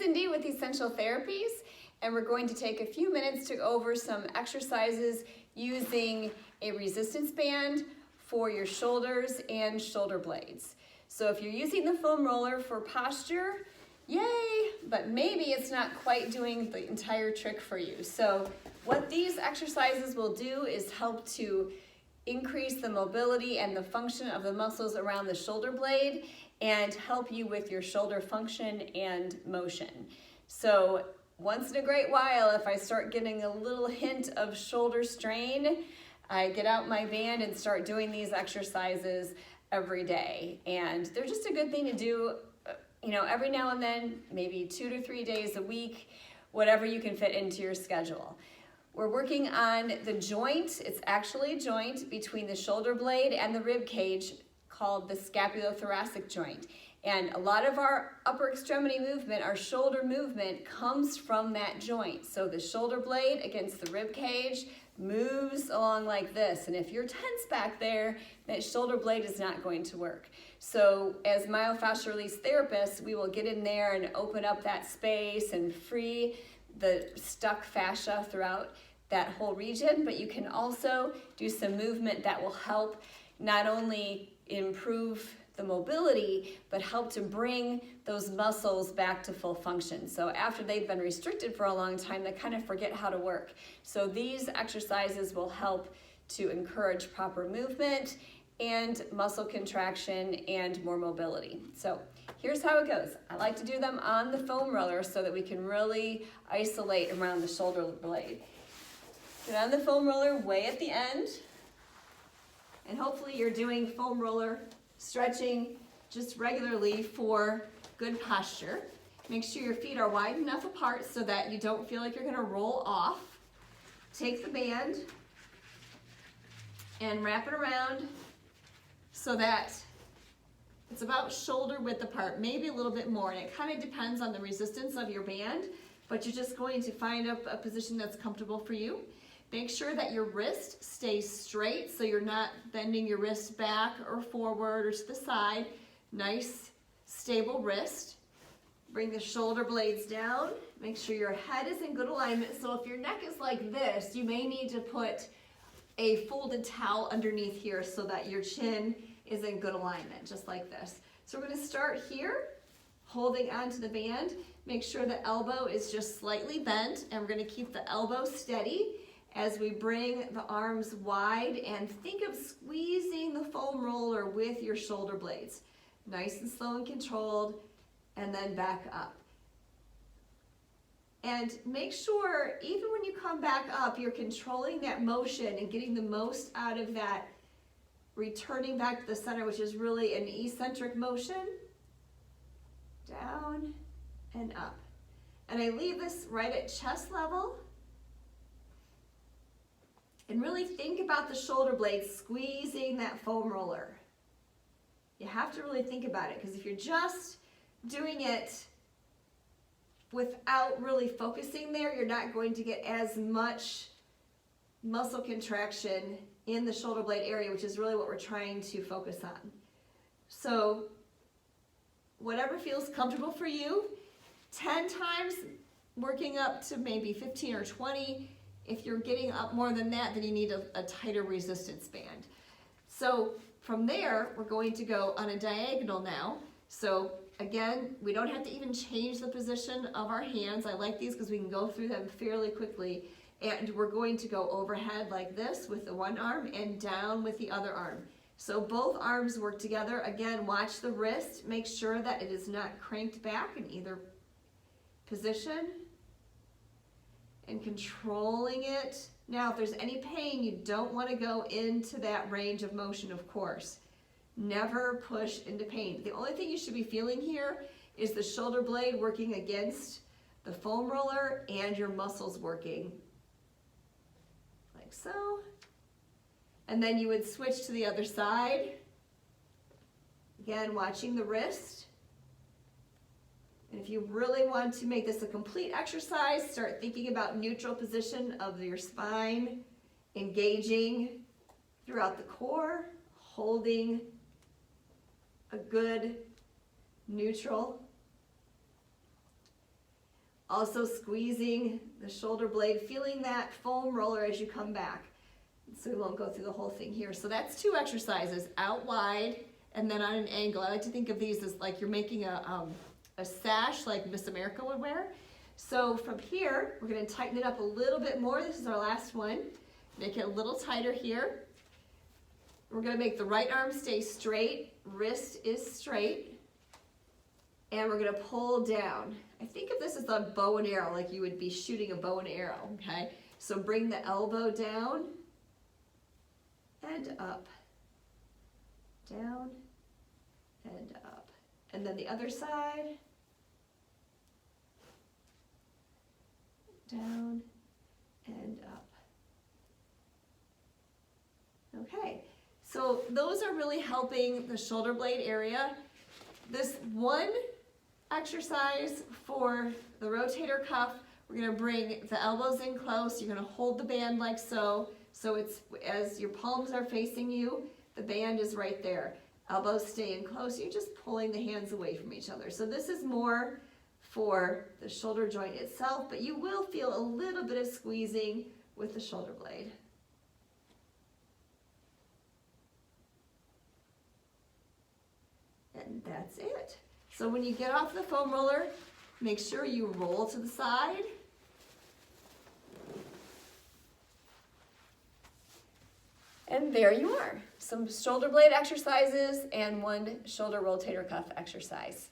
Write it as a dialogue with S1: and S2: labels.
S1: Cindy with Essential Therapies, and we're going to take a few minutes to go over some exercises using a resistance band for your shoulders and shoulder blades. So if you're using the foam roller for posture, yay, but maybe it's not quite doing the entire trick for you. So what these exercises will do is help to increase the mobility and the function of the muscles around the shoulder blade and help you with your shoulder function and motion. So once in a great while, if I start getting a little hint of shoulder strain, I get out my band and start doing these exercises every day. And they're just a good thing to do, every now and then, maybe 2 to 3 days a week, whatever you can fit into your schedule. We're working on the joint. It's actually a joint between the shoulder blade and the rib cage called the scapulothoracic joint. And a lot of our upper extremity movement, our shoulder movement, comes from that joint. So the shoulder blade against the rib cage moves along like this. And if you're tense back there, that shoulder blade is not going to work. So as myofascial release therapists, we will get in there and open up that space and free the stuck fascia throughout that whole region. But you can also do some movement that will help not only improve the mobility, but help to bring those muscles back to full function. So after they've been restricted for a long time, they kind of forget how to work. So these exercises will help to encourage proper movement and muscle contraction and more mobility. So here's how it goes. I like to do them on the foam roller so that we can really isolate around the shoulder blade. Get on the foam roller way at the end, and hopefully you're doing foam roller stretching just regularly for good posture. Make sure your feet are wide enough apart so that you don't feel like you're gonna roll off. Take the band and wrap it around so that it's about shoulder width apart, maybe a little bit more, and it kind of depends on the resistance of your band, but you're just going to find a position that's comfortable for you. Make sure that your wrist stays straight so you're not bending your wrist back or forward or to the side. Nice, stable wrist. Bring the shoulder blades down. Make sure your head is in good alignment. So if your neck is like this, you may need to put a folded towel underneath here so that your chin is in good alignment, just like this. So we're going to start here, holding onto the band. Make sure the elbow is just slightly bent, and we're going to keep the elbow steady as we bring the arms wide and think of squeezing the foam roller with your shoulder blades. Nice and slow and controlled, and then back up. And make sure, even when you come back up, you're controlling that motion and getting the most out of that returning back to the center, which is really an eccentric motion. Down and up. And I leave this right at chest level. And really think about the shoulder blades squeezing that foam roller. You have to really think about it, because if you're just doing it without really focusing there, you're not going to get as much muscle contraction in the shoulder blade area, which is really what we're trying to focus on. So whatever feels comfortable for you, 10 times, working up to maybe 15 or 20. If you're getting up more than that, then you need a tighter resistance band. So from there, we're going to go on a diagonal now. So again, we don't have to even change the position of our hands. I like these because we can go through them fairly quickly. And we're going to go overhead like this with the one arm and down with the other arm. So both arms work together. Again, watch the wrist. Make sure that it is not cranked back in either position. And controlling it. Now, if there's any pain, you don't want to go into that range of motion, of course. Never push into pain. The only thing you should be feeling here is the shoulder blade working against the foam roller and your muscles working. Like so. And then you would switch to the other side. Again, watching the wrist. And if you really want to make this a complete exercise, start thinking about neutral position of your spine, engaging throughout the core, holding a good neutral. Also squeezing the shoulder blade, feeling that foam roller as you come back. So we won't go through the whole thing here. So that's 2 exercises, out wide and then on an angle. I like to think of these as like you're making a sash like Miss America would wear. So from here, we're gonna tighten it up a little bit more. This is our last one. Make it a little tighter here. We're gonna make the right arm stay straight, wrist is straight, and we're gonna pull down. I think of this as a bow and arrow, like you would be shooting a bow and arrow, okay? So bring the elbow down and up, down and up. And then the other side, down and up. Okay, so those are really helping the shoulder blade area. This one exercise for the rotator cuff, we're gonna bring the elbows in close. You're gonna hold the band like so. So it's as your palms are facing you, the band is right there. Elbows stay in close. You're just pulling the hands away from each other. So this is more for the shoulder joint itself, but you will feel a little bit of squeezing with the shoulder blade. And that's it. So when you get off the foam roller, make sure you roll to the side. And there you are, some shoulder blade exercises and 1 shoulder rotator cuff exercise.